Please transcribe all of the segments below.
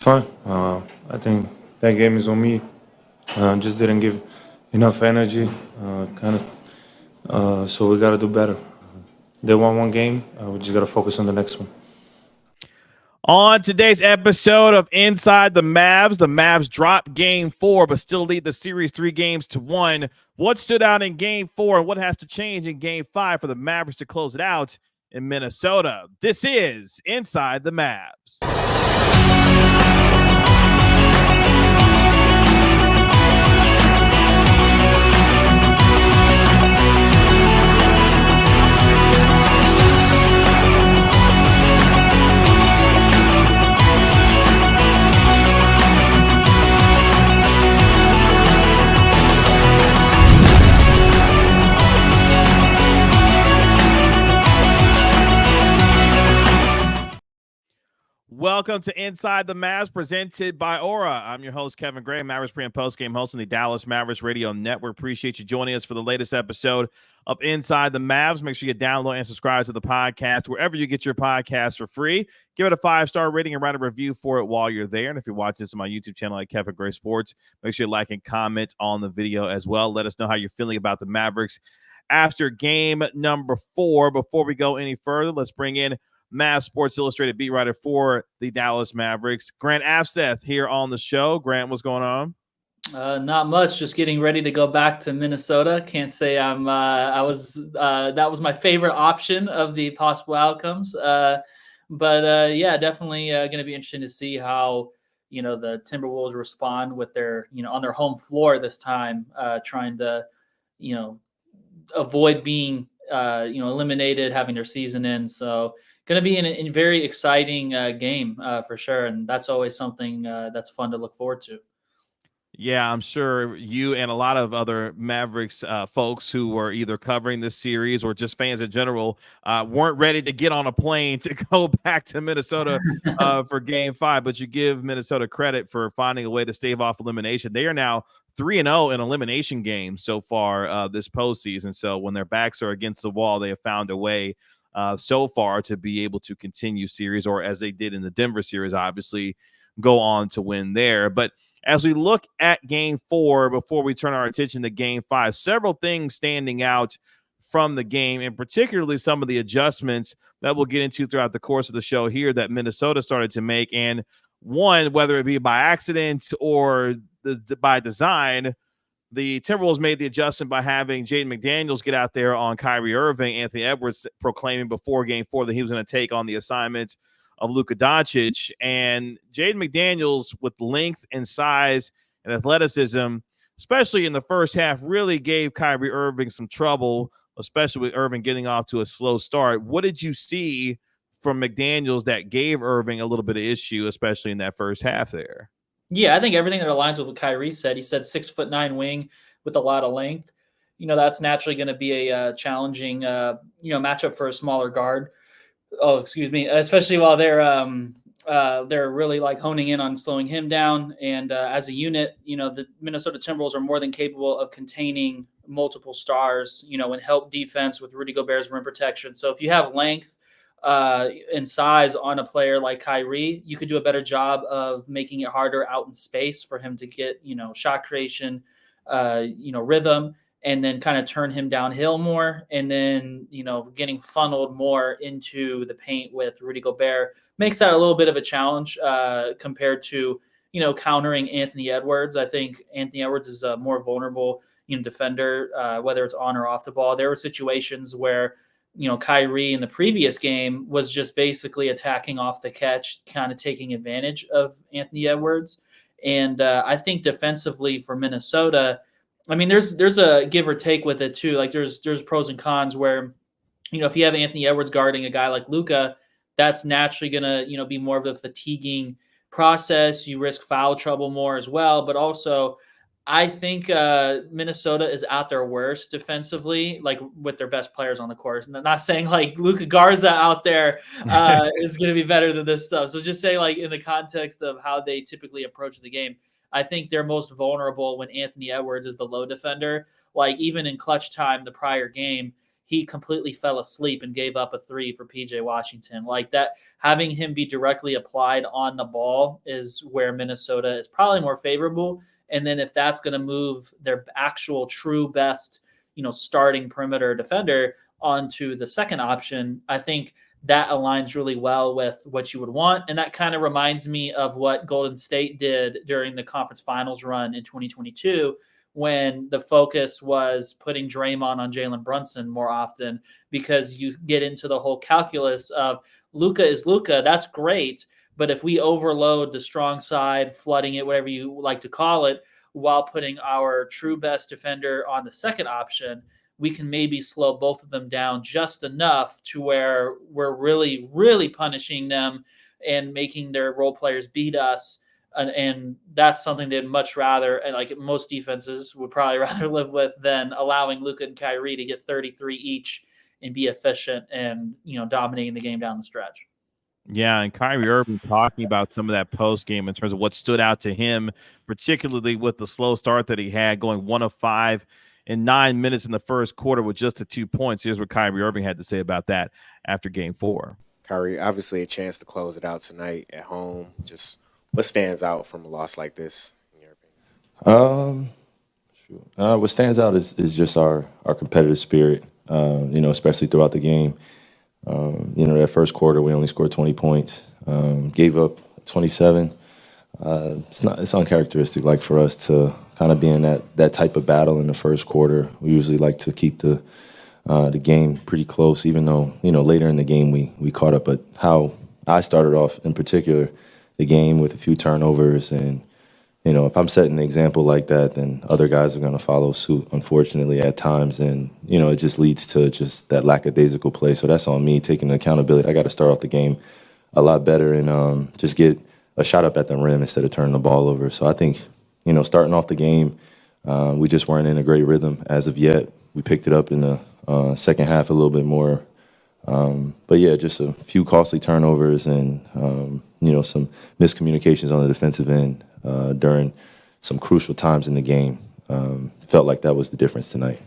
Fine. I think that game is on me. Just didn't give enough energy, kind of. So we got to do better. They won one game. We just got to focus on the next one. On today's episode of Inside the Mavs dropped game 4, but still lead the series 3-1. What stood out in game 4 and what has to change in game 5 for the Mavericks to close it out in Minnesota? This is Inside the Mavs. Welcome to Inside the Mavs, presented by Aura. I'm your host, Kevin Gray, Mavericks pre- and post-game host on the Dallas Mavericks Radio Network. Appreciate you joining us for the latest episode of Inside the Mavs. Make sure you download and subscribe to the podcast wherever you get your podcasts for free. Give it a 5-star rating and write a review for it while you're there. And if you're watching this on my YouTube channel like Kevin Gray Sports, make sure you like and comment on the video as well. Let us know how you're feeling about the Mavericks after game number 4. Before we go any further, let's bring in Mavs Sports Illustrated beat writer for the Dallas Mavericks, Grant Afseth, here on the show. Grant, what's going on? Not much. Just getting ready to go back to Minnesota. Can't say I'm. I was. That was my favorite option of the possible outcomes. But yeah, definitely going to be interesting to see how the Timberwolves respond with their on their home floor this time, trying to avoid being eliminated, having their season end. So going to be a very exciting game for sure, and that's always something that's fun to look forward to. Yeah, I'm sure you and a lot of other Mavericks folks who were either covering this series or just fans in general weren't ready to get on a plane to go back to Minnesota for game 5. But you give Minnesota credit for finding a way to stave off elimination. They are now 3-0 in elimination games so far this postseason. So when their backs are against the wall, they have found a way so far to be able to continue series, or as they did in the Denver series, obviously go on to win there. But as we look at game 4, before we turn our attention to game 5, several things standing out from the game, and particularly some of the adjustments that we'll get into throughout the course of the show here that Minnesota started to make. And one, whether it be by accident or by design, the Timberwolves made the adjustment by having Jaden McDaniels get out there on Kyrie Irving. Anthony Edwards proclaiming before game 4 that he was going to take on the assignment of Luka Dončić, and Jaden McDaniels with length and size and athleticism, especially in the first half, really gave Kyrie Irving some trouble, especially with Irving getting off to a slow start. What did you see from McDaniels that gave Irving a little bit of issue, especially in that first half there? Yeah, I think everything that aligns with what Kyrie said. He said 6'9" wing with a lot of length. That's naturally going to be a challenging, matchup for a smaller guard. Oh, excuse me. Especially while they're really like honing in on slowing him down. And as a unit, the Minnesota Timberwolves are more than capable of containing multiple stars, and help defense with Rudy Gobert's rim protection. So if you have length and size on a player like Kyrie, you could do a better job of making it harder out in space for him to get, shot creation, rhythm, and then kind of turn him downhill more. And then, getting funneled more into the paint with Rudy Gobert makes that a little bit of a challenge compared to, countering Anthony Edwards. I think Anthony Edwards is a more vulnerable, defender, whether it's on or off the ball. There were situations where, Kyrie in the previous game was just basically attacking off the catch, kind of taking advantage of Anthony Edwards. And I think defensively for Minnesota, I mean, there's a give or take with it too. Like there's pros and cons where, if you have Anthony Edwards guarding a guy like Luka, that's naturally going to, be more of a fatiguing process. You risk foul trouble more as well. But also, I think Minnesota is at their worst defensively, like with their best players on the court. And I'm not saying like Luka Garza out there is going to be better than this stuff. So just say like in the context of how they typically approach the game, I think they're most vulnerable when Anthony Edwards is the low defender. Like even in clutch time, the prior game, he completely fell asleep and gave up a 3 for PJ Washington. Like that, having him be directly applied on the ball is where Minnesota is probably more favorable. And then if that's going to move their actual true best, starting perimeter defender onto the second option, I think that aligns really well with what you would want. And that kind of reminds me of what Golden State did during the conference finals run in 2022, when the focus was putting Draymond on Jalen Brunson more often, because you get into the whole calculus of Luka is Luka. That's great. But if we overload the strong side, flooding it, whatever you like to call it, while putting our true best defender on the second option, we can maybe slow both of them down just enough to where we're really, really punishing them and making their role players beat us. And that's something they'd much rather, and like most defenses would probably rather live with, than allowing Luka and Kyrie to get 33 each and be efficient and, dominating the game down the stretch. Yeah, and Kyrie Irving talking about some of that post game in terms of what stood out to him, particularly with the slow start that he had, going 1 of 5 in 9 minutes in the first quarter with just the 2 points. Here's what Kyrie Irving had to say about that after game 4. Kyrie, obviously a chance to close it out tonight at home. Just what stands out from a loss like this, in your opinion? What stands out is just our competitive spirit, especially throughout the game. That first quarter, we only scored 20 points, gave up 27. It's uncharacteristic, like, for us to kind of be in that type of battle in the first quarter. We usually like to keep the game pretty close, even though, later in the game we caught up. But how I started off in particular the game with a few turnovers, and if I'm setting the example like that, then other guys are going to follow suit, unfortunately, at times. And, it just leads to just that lackadaisical play. So that's on me, taking accountability. I got to start off the game a lot better and just get a shot up at the rim instead of turning the ball over. So I think, starting off the game, we just weren't in a great rhythm as of yet. We picked it up in the second half a little bit more. But, yeah, just a few costly turnovers and, some miscommunications on the defensive end during some crucial times in the game. Felt like that was the difference tonight.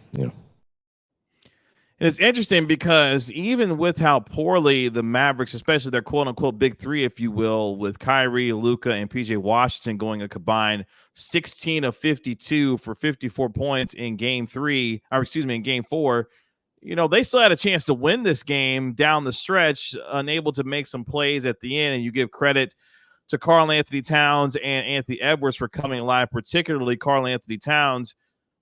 It's interesting because even with how poorly the Mavericks, especially their quote-unquote big three, if you will, with Kyrie, Luka, and PJ Washington going a combined 16 of 52 for 54 points in game 4, they still had a chance to win this game down the stretch, unable to make some plays at the end. And you give credit to Karl-Anthony Towns and Anthony Edwards for coming alive, particularly Karl-Anthony Towns,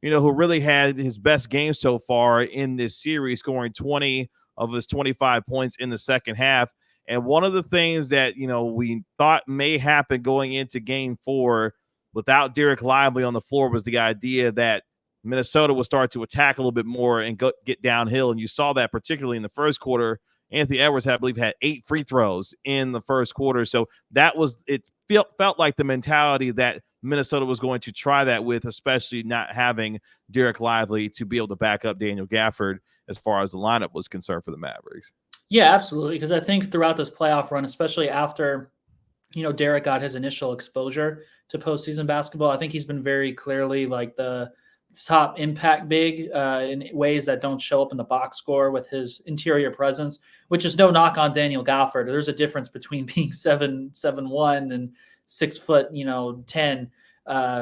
who really had his best game so far in this series, scoring 20 of his 25 points in the second half. And one of the things that, we thought may happen going into game 4 without Derek Lively on the floor was the idea that Minnesota would start to attack a little bit more and get downhill. And you saw that particularly in the first quarter. Anthony Edwards, I believe, had 8 free throws in the first quarter. So it felt like the mentality that Minnesota was going to try that with, especially not having Derek Lively to be able to back up Daniel Gafford as far as the lineup was concerned for the Mavericks. Yeah, absolutely. Because I think throughout this playoff run, especially after, Derek got his initial exposure to postseason basketball, I think he's been very clearly like the top impact big in ways that don't show up in the box score with his interior presence, which is no knock on Daniel Gafford. There's a difference between being 7'1" and 6'10"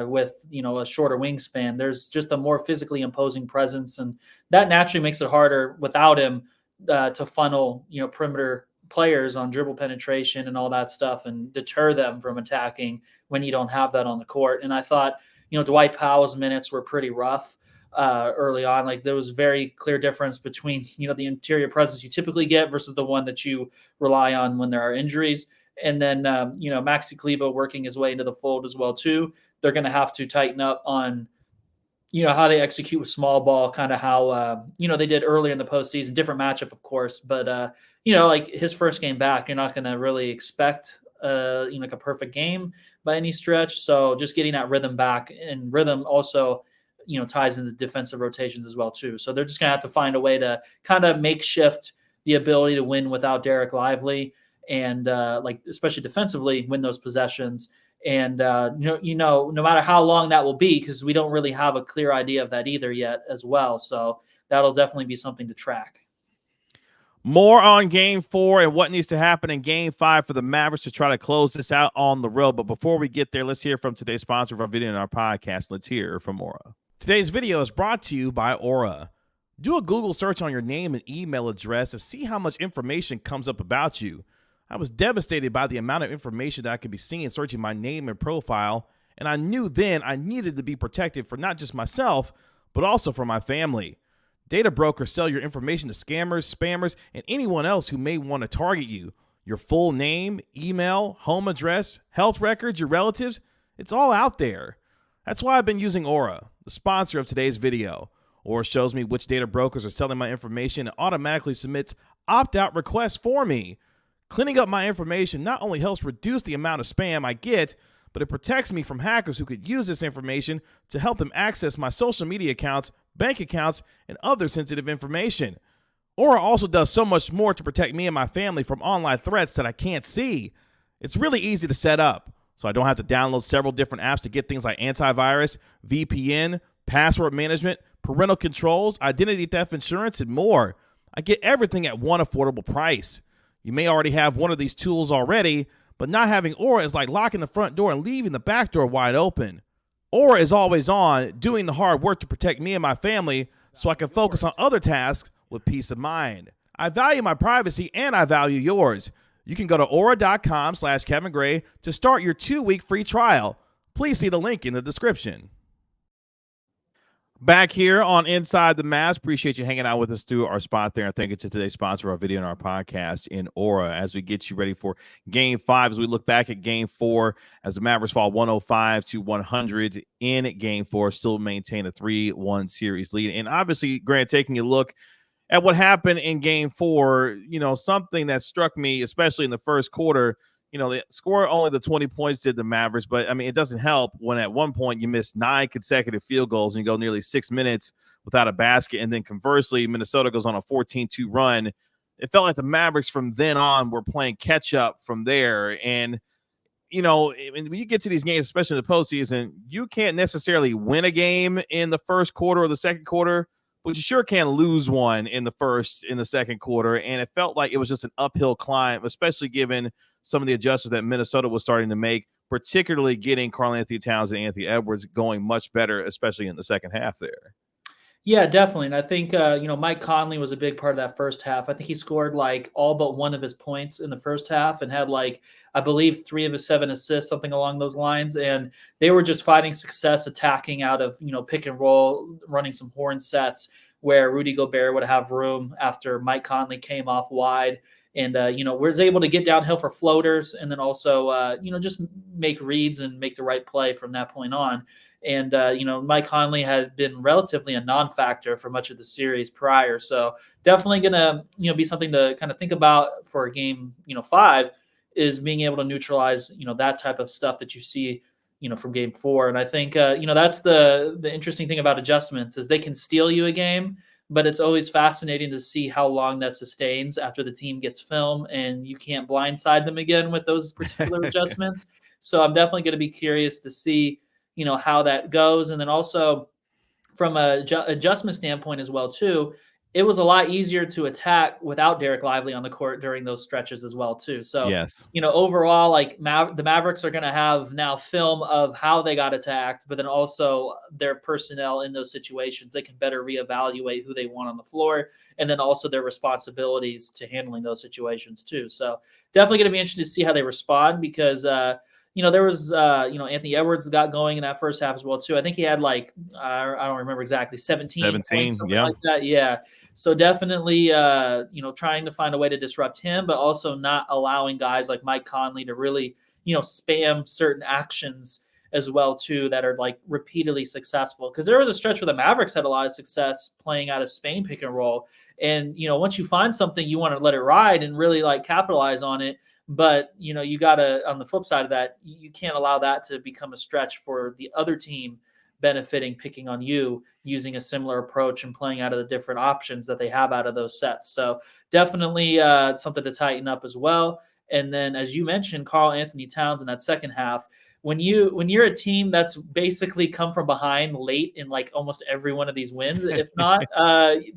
with a shorter wingspan. There's just a more physically imposing presence, and that naturally makes it harder without him to funnel perimeter players on dribble penetration and all that stuff and deter them from attacking when you don't have that on the court. And I thought Dwight Powell's minutes were pretty rough early on. Like, there was very clear difference between, the interior presence you typically get versus the one that you rely on when there are injuries. And then, Maxi Kleber working his way into the fold as well, too. They're going to have to tighten up on, how they execute with small ball, kind of how, they did earlier in the postseason. Different matchup, of course. But, like his first game back, you're not going to really expect, like a perfect game by any stretch. So just getting that rhythm back, and rhythm also, ties into defensive rotations as well, too. So they're just going to have to find a way to kind of makeshift the ability to win without Derek Lively and especially defensively, win those possessions. And, no matter how long that will be, because we don't really have a clear idea of that either yet as well. So that'll definitely be something to track. More on game 4 and what needs to happen in game 5 for the Mavericks to try to close this out on the road. But before we get there, let's hear from today's sponsor of our video and our podcast. Let's hear from Aura. Today's video is brought to you by Aura. Do a Google search on your name and email address to see how much information comes up about you. I was devastated by the amount of information that I could be seeing searching my name and profile, and I knew then I needed to be protected for not just myself, but also for my family. Data brokers sell your information to scammers, spammers, and anyone else who may want to target you. Your full name, email, home address, health records, your relatives, it's all out there. That's why I've been using Aura, the sponsor of today's video. Aura shows me which data brokers are selling my information and automatically submits opt-out requests for me. Cleaning up my information not only helps reduce the amount of spam I get, but it protects me from hackers who could use this information to help them access my social media accounts, bank accounts, and other sensitive information. Aura also does so much more to protect me and my family from online threats that I can't see. It's really easy to set up, so I don't have to download several different apps to get things like antivirus, VPN, password management, parental controls, identity theft insurance, and more. I get everything at one affordable price. You may already have one of these tools already, but not having Aura is like locking the front door and leaving the back door wide open. Aura is always on, doing the hard work to protect me and my family so I can focus on other tasks with peace of mind. I value my privacy and I value yours. You can go to aura.com/Kevin Gray to start your 2-week free trial. Please see the link in the description. Back here on Inside the Mavs. Appreciate you hanging out with us through our spot there. And thank you to today's sponsor of our video and our podcast in Aura as we get you ready for game 5. As we look back at game 4, as the Mavericks fall 105-100 in game 4, still maintain a 3-1 series lead. And obviously, Grant, taking a look at what happened in game 4, something that struck me, especially in the first quarter, they scored only the 20 points did the Mavericks, but I mean, it doesn't help when at one point you miss 9 consecutive field goals and you go nearly 6 minutes without a basket. And then conversely, Minnesota goes on a 14-2 run. It felt like the Mavericks from then on were playing catch up from there. And, when you get to these games, especially in the postseason, you can't necessarily win a game in the first quarter or the second quarter, but you sure can lose one in the second quarter. And it felt like it was just an uphill climb, especially given some of the adjustments that Minnesota was starting to make, particularly getting Karl-Anthony Towns and Anthony Edwards going much better, especially in the second half there. Yeah, definitely. And I think, Mike Conley was a big part of that first half. I think he scored like all but one of his points in the first half and had I believe 3 of his 7 assists, something along those lines. And they were just finding success attacking out of, pick and roll, running some horn sets where Rudy Gobert would have room after Mike Conley came off wide. And, was able to get downhill for floaters and then also, just make reads and make the right play from that point on. And, Mike Conley had been relatively a non-factor for much of the series prior. So definitely going to, be something to kind of think about for game, 5 is being able to neutralize, that type of stuff that you see, from game 4. And I think, that's the interesting thing about adjustments is they can steal you a game, but it's always fascinating to see how long that sustains after the team gets film and you can't blindside them again with those particular adjustments. So I'm definitely going to be curious to see, how that goes. And then also from a adjustment standpoint as well, too, it was a lot easier to attack without Derek Lively on the court during those stretches as well, too. So, yes, overall, the Mavericks are going to have now film of how they got attacked, but then also their personnel in those situations. They can better reevaluate who they want on the floor and then also their responsibilities to handling those situations, too. So definitely going to be interested to see how they respond because, there was, Anthony Edwards got going in that first half as well, too. I think he had I don't remember exactly, 17 points, something like that. Yeah. So definitely, trying to find a way to disrupt him, but also not allowing guys like Mike Conley to really, spam certain actions as well, too, that are repeatedly successful. Because there was a stretch where the Mavericks had a lot of success playing out of Spain pick and roll. And, once you find something, you want to let it ride and really capitalize on it. But, you got to, on the flip side of that, you can't allow that to become a stretch for the other team benefiting, picking on you, using a similar approach and playing out of the different options that they have out of those sets. So definitely something to tighten up as well. And then, as you mentioned, Karl-Anthony Towns in that second half when you're a team that's basically come from behind late in like almost every one of these wins, if not,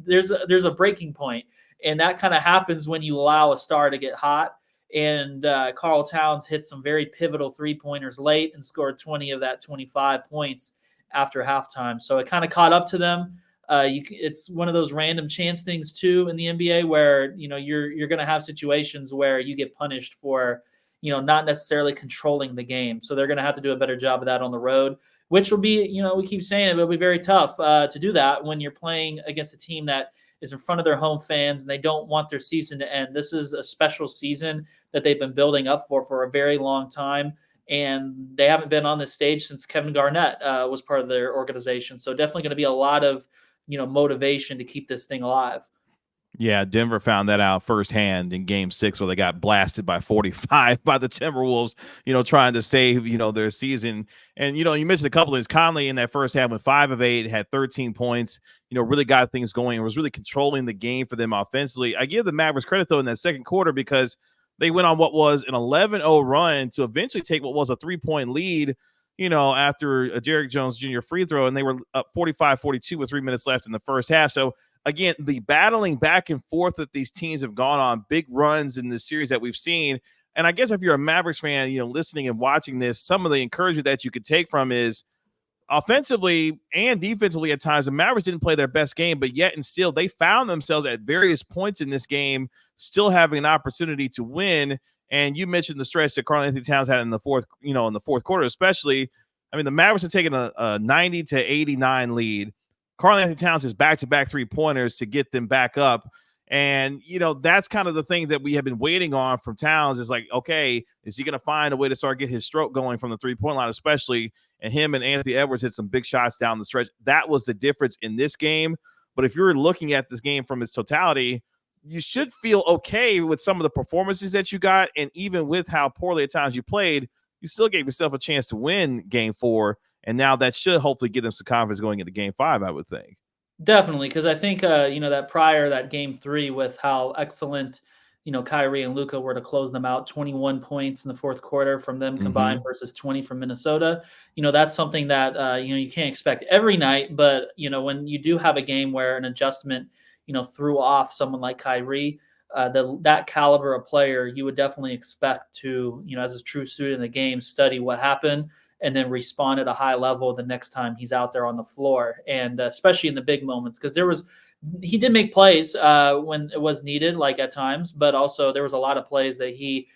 there's a breaking point, and that kind of happens when you allow a star to get hot. And Karl Towns hit some very pivotal 3-pointers late and scored 20 of that 25 points after halftime. So it kind of caught up to them. It's one of those random chance things too in the NBA where you're going to have situations where you get punished for not necessarily controlling the game. So they're going to have to do a better job of that on the road, which will be we keep saying it will be very tough to do that when you're playing against a team that is in front of their home fans and they don't want their season to end. This is a special season that they've been building up for a very long time. And they haven't been on this stage since Kevin Garnett was part of their organization. So definitely going to be a lot of motivation to keep this thing alive. Yeah, Denver found that out firsthand in Game 6 where they got blasted by 45 by the Timberwolves, trying to save, their season. And, you mentioned a couple of things. Conley in that first half went 5 of 8, had 13 points, really got things going and was really controlling the game for them offensively. I give the Mavericks credit, though, in that second quarter because they went on what was an 11-0 run to eventually take what was a 3-point lead, after a Derrick Jones Jr. free throw, and they were up 45-42 with 3 minutes left in the first half. So, again, the battling back and forth that these teams have gone on, big runs in this series that we've seen. And I guess if you're a Mavericks fan, listening and watching this, some of the encouragement that you could take from is offensively and defensively at times, the Mavericks didn't play their best game, but yet and still they found themselves at various points in this game still having an opportunity to win. And you mentioned the stretch that Karl-Anthony Towns had in the fourth quarter, especially. I mean, the Mavericks had taken a 90-89 lead. Karl-Anthony Towns has back-to-back 3-pointers to get them back up. And, that's kind of the thing that we have been waiting on from Towns is like, okay, is he going to find a way to start get his stroke going from the 3-point line, especially? And him and Anthony Edwards hit some big shots down the stretch. That was the difference in this game. But if you're looking at this game from its totality, you should feel okay with some of the performances that you got. And even with how poorly at times you played, you still gave yourself a chance to win Game 4. And now that should hopefully get them some confidence going into Game 5, I would think. Definitely, because I think, that Game 3 with how excellent, Kyrie and Luka were to close them out, 21 points in the fourth quarter from them combined versus 20 from Minnesota. That's something that, you can't expect every night. But, when you do have a game where an adjustment, threw off someone like Kyrie, that caliber of player, you would definitely expect to, as a true student in the game, study what happened and then respond at a high level the next time he's out there on the floor. And especially in the big moments, because he did make plays when it was needed, like at times, but also there was a lot of plays that he,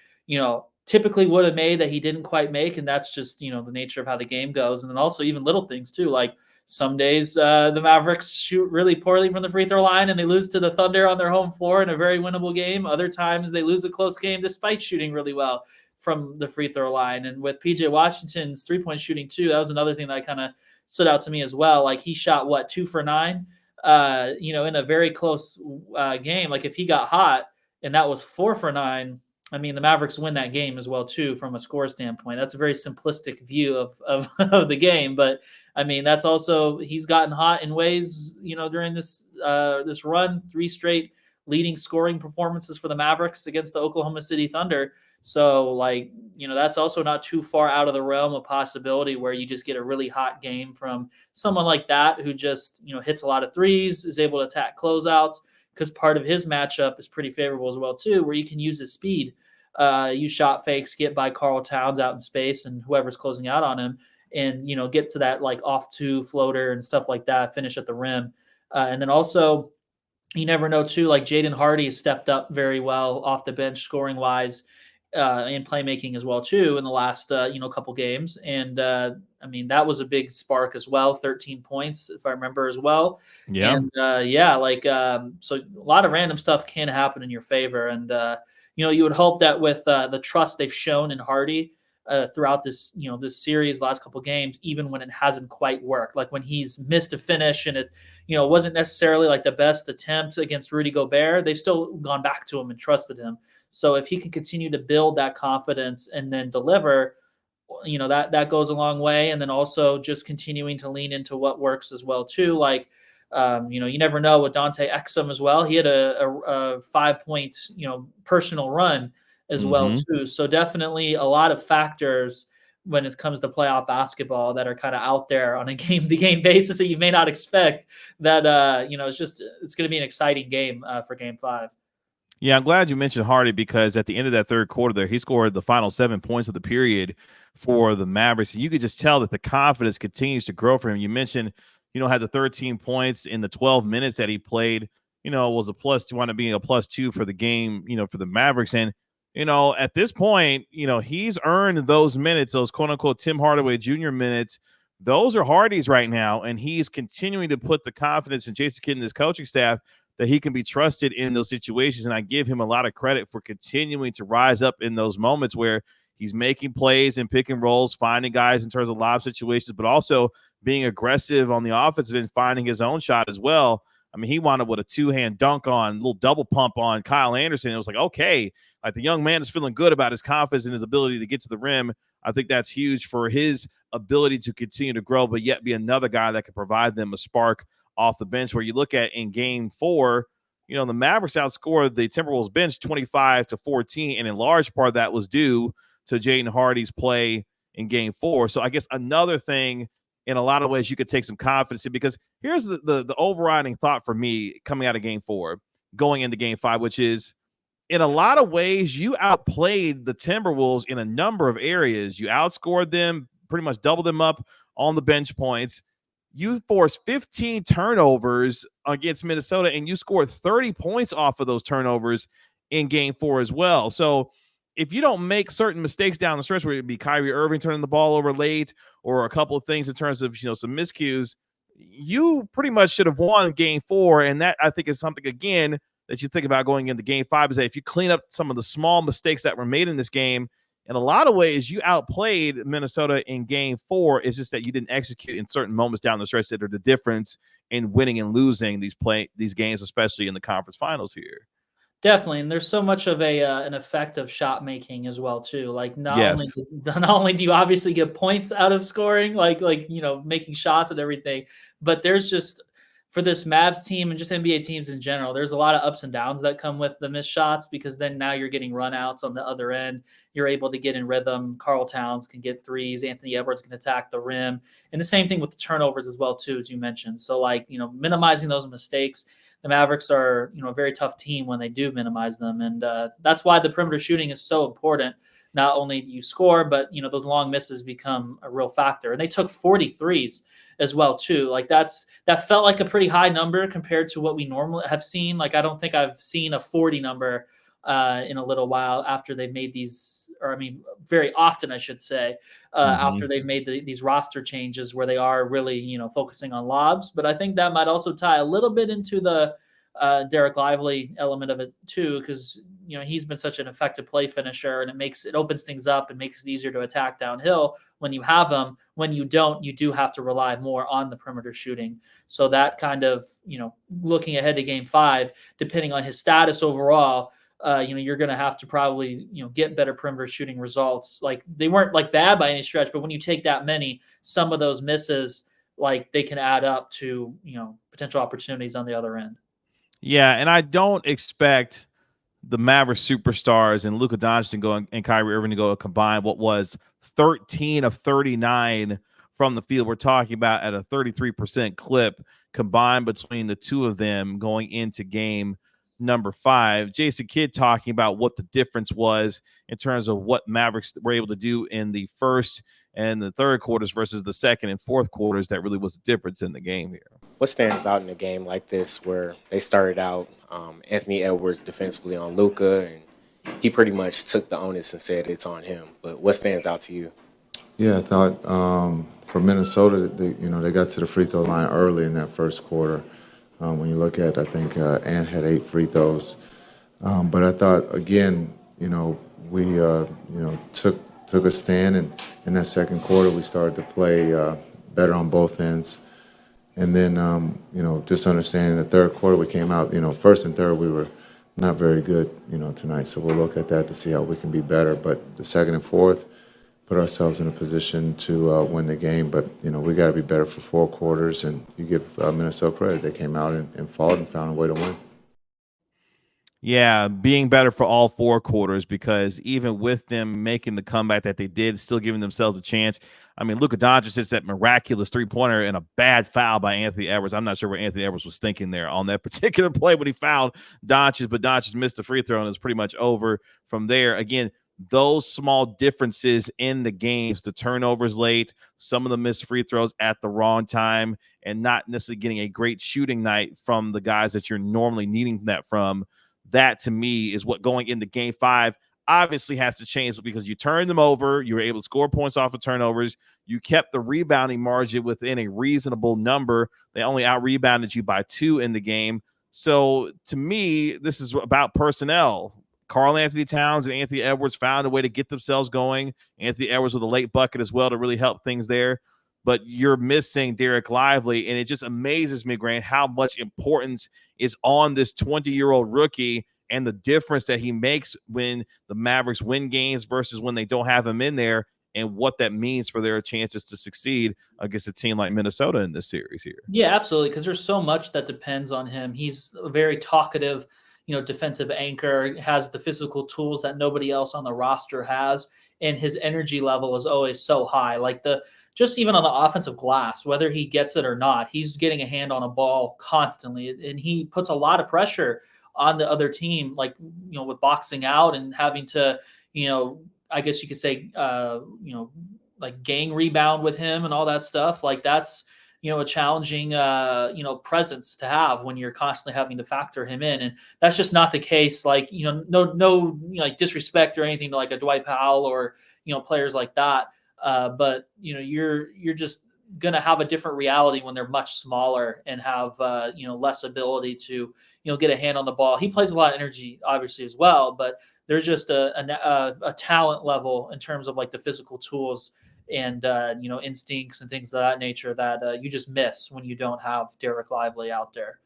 typically would have made that he didn't quite make. And that's just, the nature of how the game goes. And then also even little things too, like some days the Mavericks shoot really poorly from the free throw line and they lose to the Thunder on their home floor in a very winnable game. Other times they lose a close game despite shooting really well from the free throw line. And with PJ Washington's 3-point shooting too, that was another thing that kind of stood out to me as well. Like he shot 2 for 9, in a very close game. Like if he got hot and that was 4 for 9, I mean, the Mavericks win that game as well too, from a score standpoint. That's a very simplistic view of the game, but I mean, that's also, he's gotten hot in ways, during this run, 3 straight leading scoring performances for the Mavericks against the Oklahoma City Thunder. So that's also not too far out of the realm of possibility where you just get a really hot game from someone like that who just, hits a lot of threes, is able to attack closeouts, because part of his matchup is pretty favorable as well too, where you can use his speed. You shot fakes, get by Karl Towns out in space and whoever's closing out on him, and, get to that like off 2 floater and stuff like that, finish at the rim. And then also, you never know too, like Jaden Hardy stepped up very well off the bench scoring wise, and playmaking as well too in the last couple games. And I mean, that was a big spark as well, 13 points if I remember as well. Yeah. And so a lot of random stuff can happen in your favor. And you would hope that with the trust they've shown in Hardy throughout this this series, last couple games, even when it hasn't quite worked, like when he's missed a finish and it wasn't necessarily like the best attempt against Rudy Gobert, they've still gone back to him and trusted him. So if he can continue to build that confidence and then deliver, that goes a long way. And then also just continuing to lean into what works as well too. Like, you never know with Dante Exum as well. He had a 5-point, personal run as well too. So definitely a lot of factors when it comes to playoff basketball that are kind of out there on a game-to-game basis that you may not expect. That it's going to be an exciting game for Game 5. Yeah, I'm glad you mentioned Hardy, because at the end of that third quarter there, he scored the final 7 points of the period for the Mavericks. And you could just tell that the confidence continues to grow for him. You mentioned, had the 13 points in the 12 minutes that he played, was a plus, wound up being a +2 for the game, for the Mavericks. And, at this point, he's earned those minutes, those quote unquote Tim Hardaway Jr. minutes. Those are Hardy's right now. And he's continuing to put the confidence in Jason Kidd and his coaching staff that he can be trusted in those situations. And I give him a lot of credit for continuing to rise up in those moments where he's making plays and pick and rolls, finding guys in terms of lob situations, but also being aggressive on the offensive and finding his own shot as well. I mean, he wound up with a two-hand dunk on, a little double pump on Kyle Anderson. It was like, okay, like the young man is feeling good about his confidence and his ability to get to the rim. I think that's huge for his ability to continue to grow, but yet be another guy that can provide them a spark off the bench. Where you look at in Game 4, the Mavericks outscored the Timberwolves bench 25-14, and in large part that was due to Jaden Hardy's play in Game 4. So I guess another thing in a lot of ways you could take some confidence in, because here's the overriding thought for me coming out of Game 4, going into Game 5, which is, in a lot of ways, you outplayed the Timberwolves in a number of areas. You outscored them, pretty much doubled them up on the bench points. You forced 15 turnovers against Minnesota, and you scored 30 points off of those turnovers in Game 4 as well. So if you don't make certain mistakes down the stretch, where it'd be Kyrie Irving turning the ball over late or a couple of things in terms of, some miscues, you pretty much should have won Game 4. And that, I think, is something, again, that you think about going into Game 5, is that if you clean up some of the small mistakes that were made in this game, in a lot of ways, you outplayed Minnesota in Game 4. It's just that you didn't execute in certain moments down the stretch that are the difference in winning and losing these games, especially in the conference finals here. Definitely, and there's so much of an effect of shot making as well too. Like not Yes. only do you obviously get points out of scoring, like making shots and everything, but there's just, for this Mavs team and just NBA teams in general, there's a lot of ups and downs that come with the missed shots, because then now you're getting runouts on the other end. You're able to get in rhythm. Karl Towns can get threes. Anthony Edwards can attack the rim. And the same thing with the turnovers as well, too, as you mentioned. So, minimizing those mistakes. The Mavericks are, a very tough team when they do minimize them. And that's why the perimeter shooting is so important. Not only do you score, but, those long misses become a real factor. And they took 43s as well too. Like that felt like a pretty high number compared to what we normally have seen. Like, I don't think I've seen a 40 number in a little while after they've made these, very often, I should say, after they've made these roster changes where they are really, focusing on lobs. But I think that might also tie a little bit into the Derek Lively element of it too, because he's been such an effective play finisher, and it opens things up and makes it easier to attack downhill when you have him. When you don't, you do have to rely more on the perimeter shooting. So that kind of, looking ahead to Game 5, depending on his status overall, you're going to have to probably, get better perimeter shooting results. Like, they weren't like bad by any stretch, but when you take that many, some of those misses, like, they can add up to, potential opportunities on the other end. Yeah, and I don't expect the Mavericks superstars and Luka Doncic and Kyrie Irving to go combine what was 13 of 39 from the field. We're talking about at a 33% clip combined between the two of them going into game number 5. Jason Kidd talking about what the difference was in terms of what Mavericks were able to do in the first and the third quarters versus the second and fourth quarters. That really was the difference in the game here. What stands out in a game like this, where they started out Anthony Edwards defensively on Luka, and he pretty much took the onus and said it's on him. But what stands out to you? Yeah, I thought for Minnesota, they got to the free throw line early in that first quarter. When you look at, I think Ant had 8 free throws, but I thought again, we took a stand, and in that second quarter we started to play better on both ends. And then, just understanding the third quarter, we came out, first and third, we were not very good, tonight. So we'll look at that to see how we can be better. But the second and fourth, put ourselves in a position to win the game. But, we got to be better for 4 quarters. And you give Minnesota credit. They came out and fought and found a way to win. Yeah, being better for all 4 quarters, because even with them making the comeback that they did, still giving themselves a chance. I mean, Luka Doncic hits that miraculous three-pointer and a bad foul by Anthony Edwards. I'm not sure what Anthony Edwards was thinking there on that particular play when he fouled Doncic, but Doncic missed the free throw and it was pretty much over from there. Again, those small differences in the games, the turnovers late, some of the missed free throws at the wrong time, and not necessarily getting a great shooting night from the guys that you're normally needing that from. That to me is what going into game 5 obviously has to change, because you turned them over. You were able to score points off of turnovers. You kept the rebounding margin within a reasonable number. They only out rebounded you by 2 in the game. So to me, this is about personnel. Karl-Anthony Towns and Anthony Edwards found a way to get themselves going. Anthony Edwards with a late bucket as well to really help things there. But you're missing Derek Lively, and it just amazes me, Grant, how much importance is on this 20-year-old rookie and the difference that he makes when the Mavericks win games versus when they don't have him in there, and what that means for their chances to succeed against a team like Minnesota in this series here. Yeah, absolutely, because there's so much that depends on him. He's a very talkative, defensive anchor, has the physical tools that nobody else on the roster has, and his energy level is always so high. Like just even on the offensive glass, whether he gets it or not, he's getting a hand on a ball constantly, and he puts a lot of pressure on the other team, like, with boxing out and having to, I guess you could say, like gang rebound with him and all that stuff. Like that's, a challenging, presence to have when you're constantly having to factor him in. And that's just not the case. Like, no, like disrespect or anything to like a Dwight Powell or, players like that. But you're just going to have a different reality when they're much smaller and have less ability to get a hand on the ball. He plays a lot of energy, obviously, as well, but there's just a talent level in terms of like the physical tools and instincts and things of that nature that you just miss when you don't have Derek Lively out there.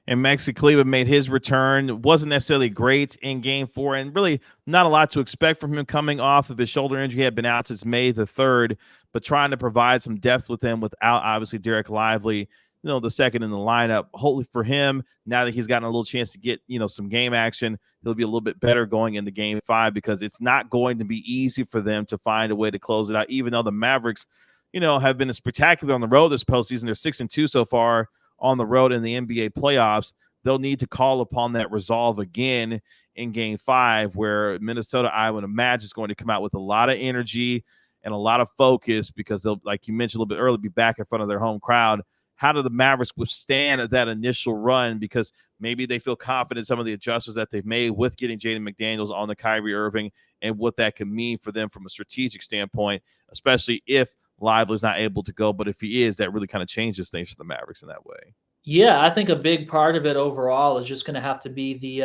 And Maxi Kleber made his return. Wasn't necessarily great in game 4, and really not a lot to expect from him coming off of his shoulder injury. He had been out since May the 3rd, but trying to provide some depth with him without obviously Derek Lively, the second in the lineup. Hopefully for him, now that he's gotten a little chance to get, some game action, he'll be a little bit better going into game 5, because it's not going to be easy for them to find a way to close it out, even though the Mavericks, have been spectacular on the road this postseason. They're 6-2 so far on the road in the NBA playoffs. They'll need to call upon that resolve again in game 5, where Minnesota, I would imagine, is going to come out with a lot of energy and a lot of focus, because they'll, like you mentioned a little bit earlier, be back in front of their home crowd. How do the Mavericks withstand that initial run? Because maybe they feel confident in some of the adjustments that they've made with getting Jaden McDaniels on the Kyrie Irving, and what that can mean for them from a strategic standpoint, especially if Lively's not able to go. But if he is, that really kind of changes things for the Mavericks in that way. Yeah, I think a big part of it overall is just going to have to be the,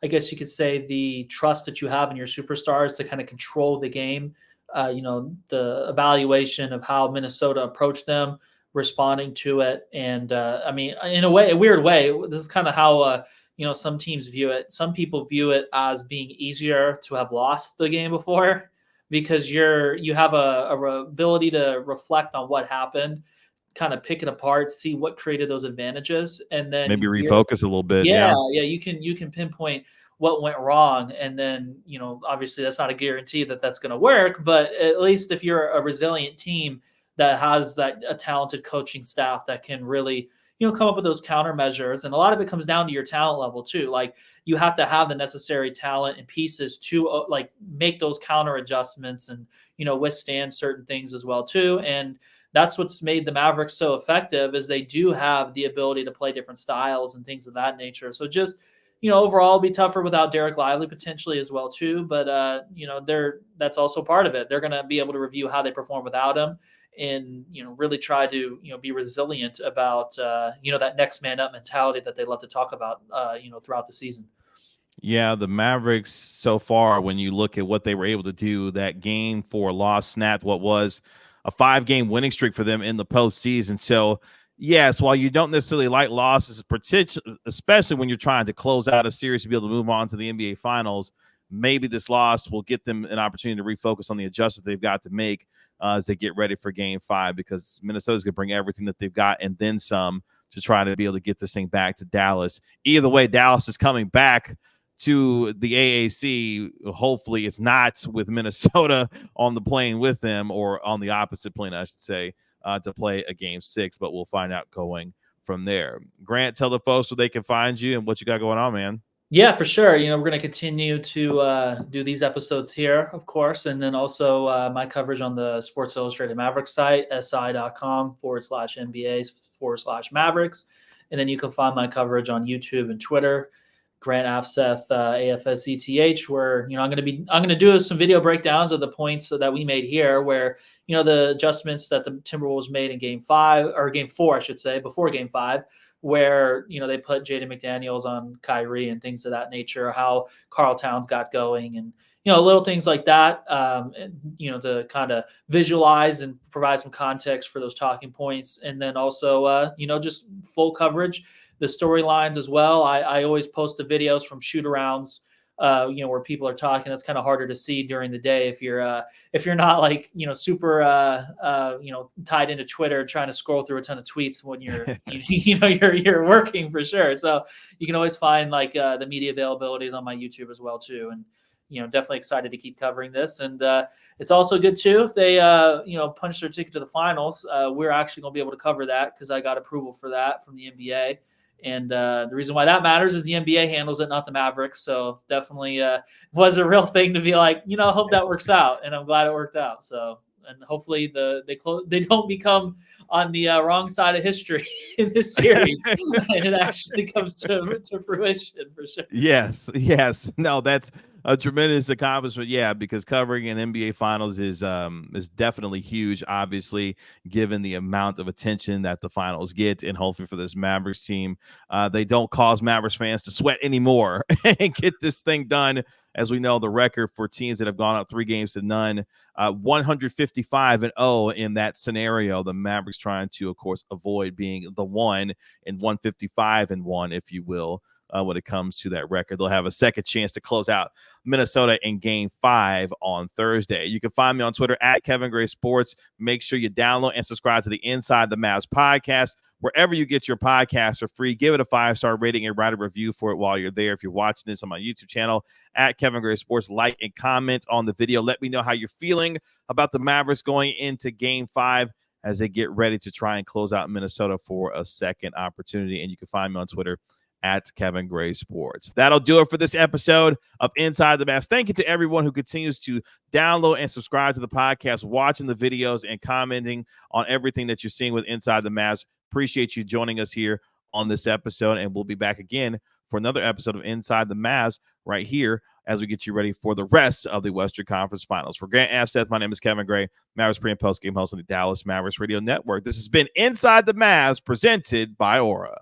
I guess you could say, the trust that you have in your superstars to kind of control the game. The evaluation of how Minnesota approached them, responding to it. And I mean, in a weird way, this is kind of how, some teams view it. Some people view it as being easier to have lost the game before, because you have a ability to reflect on what happened, kind of pick it apart, see what created those advantages, and then maybe refocus a little bit. Yeah, you can pinpoint what went wrong, and then obviously that's not a guarantee that that's going to work, but at least if you're a resilient team that has a talented coaching staff that can really come up with those countermeasures. And a lot of it comes down to your talent level too. Like, you have to have the necessary talent and pieces to make those counter adjustments and withstand certain things as well too. And that's what's made the Mavericks so effective, is they do have the ability to play different styles and things of that nature. So just, overall be tougher without Derek Lively potentially as well too. But, that's also part of it. They're going to be able to review how they perform without him, and, really try to, be resilient about, that next man up mentality that they love to talk about, throughout the season. Yeah, the Mavericks so far, when you look at what they were able to do, that game 4 loss snapped what was a 5-game winning streak for them in the postseason. So, yes, while you don't necessarily like losses, especially when you're trying to close out a series to be able to move on to the NBA Finals, maybe this loss will get them an opportunity to refocus on the adjustments they've got to make as they get ready for game 5, because Minnesota's going to bring everything that they've got and then some to try to be able to get this thing back to Dallas. Either way, Dallas is coming back to the AAC. Hopefully it's not with Minnesota on the plane with them, or on the opposite plane, I should say, to play a game 6, but we'll find out going from there. Grant, tell the folks where they can find you and what you got going on, man. Yeah, for sure. We're going to continue to do these episodes here, of course, and then also my coverage on the Sports Illustrated Mavericks site, si.com/NBA/Mavericks. And then you can find my coverage on YouTube and Twitter, Grant Afseth, AFSETH, where I'm going to do some video breakdowns of the points that we made here, where the adjustments that the Timberwolves made in Game 5 or Game 4, I should say, before Game 5, where they put Jaden McDaniels on Kyrie and things of that nature, how Karl Towns got going, and little things like that, to kind of visualize and provide some context for those talking points, and then also just full coverage, the storylines as well. I always post the videos from shoot-arounds, where people are talking. That's kind of harder to see during the day if you're not like super tied into Twitter trying to scroll through a ton of tweets when you're you're working, for sure. So you can always find like the media availabilities on my YouTube as well too, and definitely excited to keep covering this. And it's also good too if they punch their ticket to the finals. We're actually going to be able to cover that because I got approval for that from the NBA. And the reason why that matters is the NBA handles it, not the Mavericks. So definitely was a real thing to be like, hope that works out. And I'm glad it worked out. So, and hopefully they don't become on the wrong side of history in this series, and it actually comes to fruition, for sure. Yes. No, that's a tremendous accomplishment. Yeah, because covering an NBA Finals is definitely huge, obviously, given the amount of attention that the finals get, and hopefully for this Mavericks team, they don't cause Mavericks fans to sweat anymore and get this thing done. As we know, the record for teams that have gone up 3-0, 155-0 in that scenario. The Mavericks trying to, of course, avoid being the one, and 155-1, if you will. When it comes to that record, they'll have a second chance to close out Minnesota in Game 5 on Thursday. You can find me on Twitter at Kevin Gray Sports. Make sure you download and subscribe to the Inside the Mavs podcast. Wherever you get your podcasts for free, give it a 5-star rating and write a review for it while you're there. If you're watching this on my YouTube channel at Kevin Gray Sports, like and comment on the video. Let me know how you're feeling about the Mavericks going into Game 5 as they get ready to try and close out Minnesota for a second opportunity. And you can find me on Twitter at Kevin Gray Sports. That'll do it for this episode of Inside the Mavs. Thank you to everyone who continues to download and subscribe to the podcast, watching the videos, and commenting on everything that you're seeing with Inside the Mavs. Appreciate you joining us here on this episode, and we'll be back again for another episode of Inside the Mavs right here as we get you ready for the rest of the Western Conference Finals. For Grant Afseth, my name is Kevin Gray, Mavericks pre- and post-game host on the Dallas Mavericks Radio Network. This has been Inside the Mavs, presented by Aura.